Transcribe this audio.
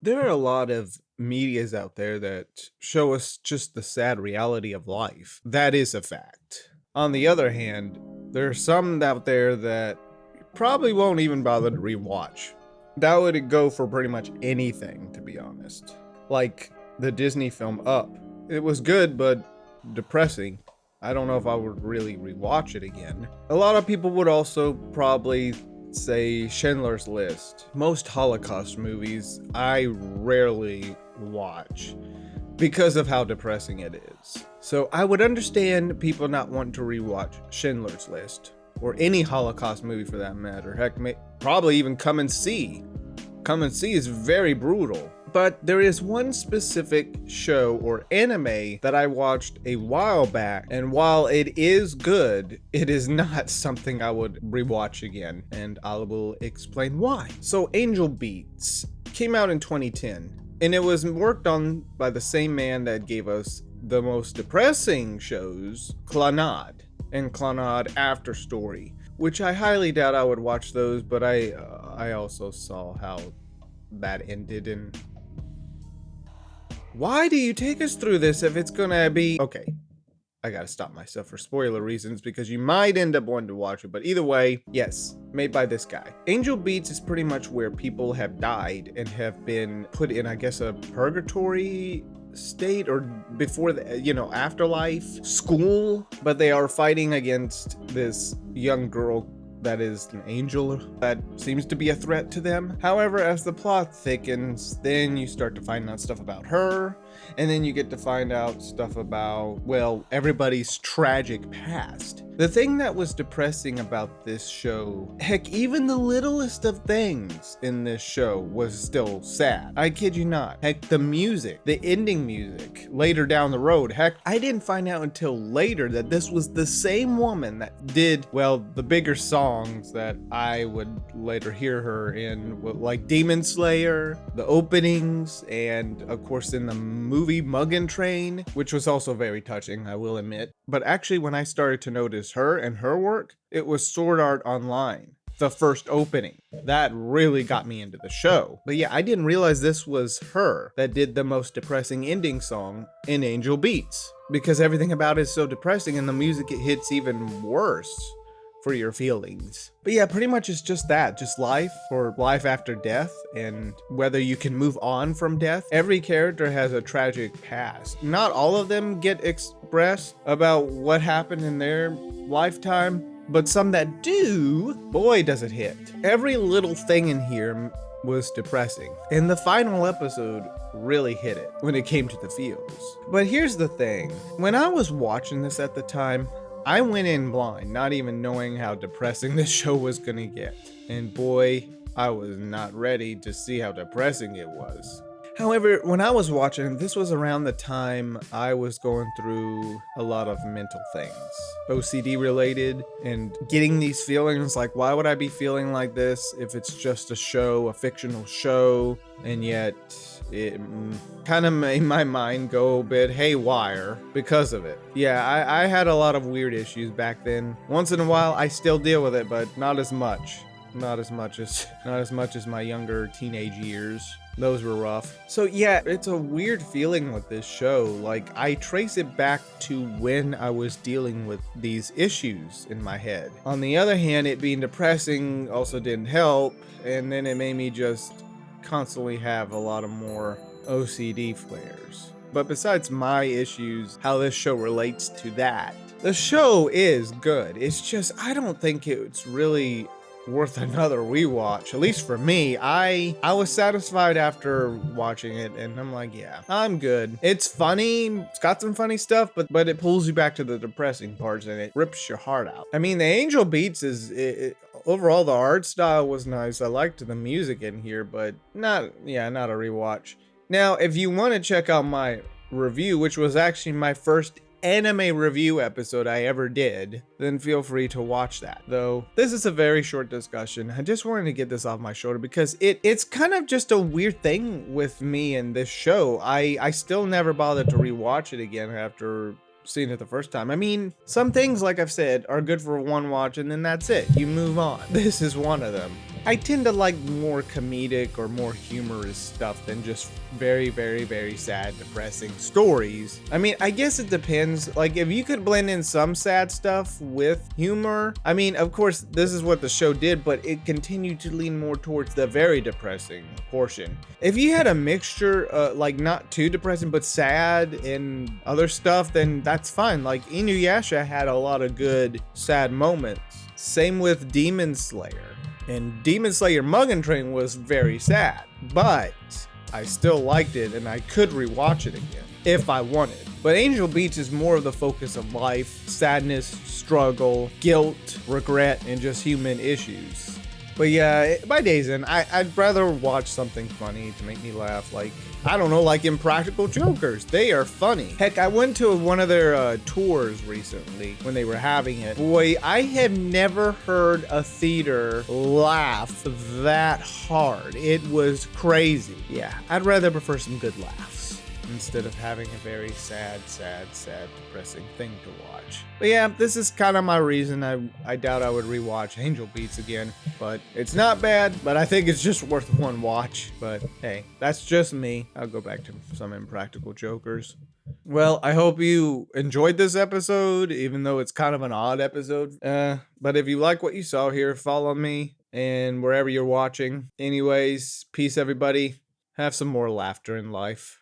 There are a lot of medias out there that show us just the sad reality of life. That is a fact. On the other hand, there are some out there that probably won't even bother to rewatch. That would go for pretty much anything, to be honest. Like the Disney film Up. It was good, but depressing. I don't know if I would really rewatch it again. A lot of people would also probably say Schindler's List. Most Holocaust movies I rarely watch because of how depressing it is. So I would understand people not wanting to rewatch Schindler's List or any Holocaust movie for that matter. Heck, probably even Come and See. Come and See is very brutal. But there is one specific show or anime that I watched a while back, and while it is good, it is not something I would rewatch again, and I will explain why. So Angel Beats came out in 2010, and it was worked on by the same man that gave us the most depressing shows, Clannad and Clannad After Story, which I highly doubt I would watch those, but I also saw how that ended. And why do you take us through this if it's gonna be... Okay, I gotta stop myself for spoiler reasons because you might end up wanting to watch it, but either way, yes, made by this guy. Angel Beats is pretty much where people have died and have been put in, I guess, a purgatory state, or before the, afterlife school, but they are fighting against this young girl that is an angel that seems to be a threat to them. However, as the plot thickens, then you start to find out stuff about her, and then you get to find out stuff about, well, everybody's tragic past. The thing that was depressing about this show, heck, even the littlest of things in this show was still sad. I kid you not. Heck, the music, the ending music, later down the road, heck, I didn't find out until later that this was the same woman that did, well, the bigger songs that I would later hear her in, like Demon Slayer, the openings, and of course in the movie Mugen Train, which was also very touching, I will admit. But actually, when I started to notice her and her work, it was Sword Art Online, the first opening. That really got me into the show. But yeah, I didn't realize this was her that did the most depressing ending song in Angel Beats, because everything about it is so depressing, and the music, it hits even worse for your feelings. But yeah, pretty much it's just that, just life, or life after death, and whether you can move on from death. Every character has a tragic past. Not all of them get expressed about what happened in their lifetime, but some that do, boy does it hit. Every little thing in here was depressing, and the final episode really hit it when it came to the feels. But here's the thing, when I was watching this at the time, I went in blind, not even knowing how depressing this show was gonna get. And boy, I was not ready to see how depressing it was. However, when I was watching, this was around the time I was going through a lot of mental things, OCD related, and getting these feelings like, why would I be feeling like this if it's just a show, a fictional show? And yet it kind of made my mind go a bit haywire because of it. Yeah, I had a lot of weird issues back then. Once in a while, I still deal with it, but not as much. Not as much as my younger teenage years. Those were rough. So yeah, it's a weird feeling with this show. Like, I trace it back to when I was dealing with these issues in my head. On the other hand, it being depressing also didn't help, and then it made me just constantly have a lot of more OCD flares. But besides my issues, how this show relates to that, the show is good. It's just, I don't think it's really worth another rewatch, at least for me. I was satisfied after watching it, and I'm like, yeah, I'm good. It's funny, it's got some funny stuff, but it pulls you back to the depressing parts, and it rips your heart out. I mean, the Angel Beats overall, the art style was nice. I liked the music in here, but not a rewatch. Now, if you want to check out my review, which was actually my first anime review episode I ever did, then feel free to watch that. Though this is a very short discussion, I just wanted to get this off my shoulder because it's kind of just a weird thing with me in this show. I still never bothered to rewatch it again after seeing it the first time. I mean, some things, like I've said, are good for one watch and then that's it. You move on. This is one of them. I tend to like more comedic or more humorous stuff than just very, very, very sad, depressing stories. I mean, I guess it depends. Like, if you could blend in some sad stuff with humor, I mean, of course, this is what the show did, but it continued to lean more towards the very depressing portion. If you had a mixture, like not too depressing, but sad and other stuff, then that's fine. Like, Inuyasha had a lot of good sad moments. Same with Demon Slayer. And Demon Slayer Mugen Train was very sad, but I still liked it and I could rewatch it again if I wanted. But Angel Beats is more of the focus of life, sadness, struggle, guilt, regret, and just human issues. But yeah, by day's end, I'd rather watch something funny to make me laugh. Like, I don't know, like Impractical Jokers. They are funny. Heck, I went to one of their tours recently when they were having it. Boy, I have never heard a theater laugh that hard. It was crazy. Yeah, I'd rather prefer some good laughs instead of having a very sad, depressing thing to watch. But yeah, this is kind of my reason. I doubt I would rewatch Angel Beats again, but it's not bad, but I think it's just worth one watch. But hey, that's just me. I'll go back to some Impractical Jokers. Well, I hope you enjoyed this episode, even though it's kind of an odd episode. But if you like what you saw here, follow me and wherever you're watching. Anyways, peace everybody. Have some more laughter in life.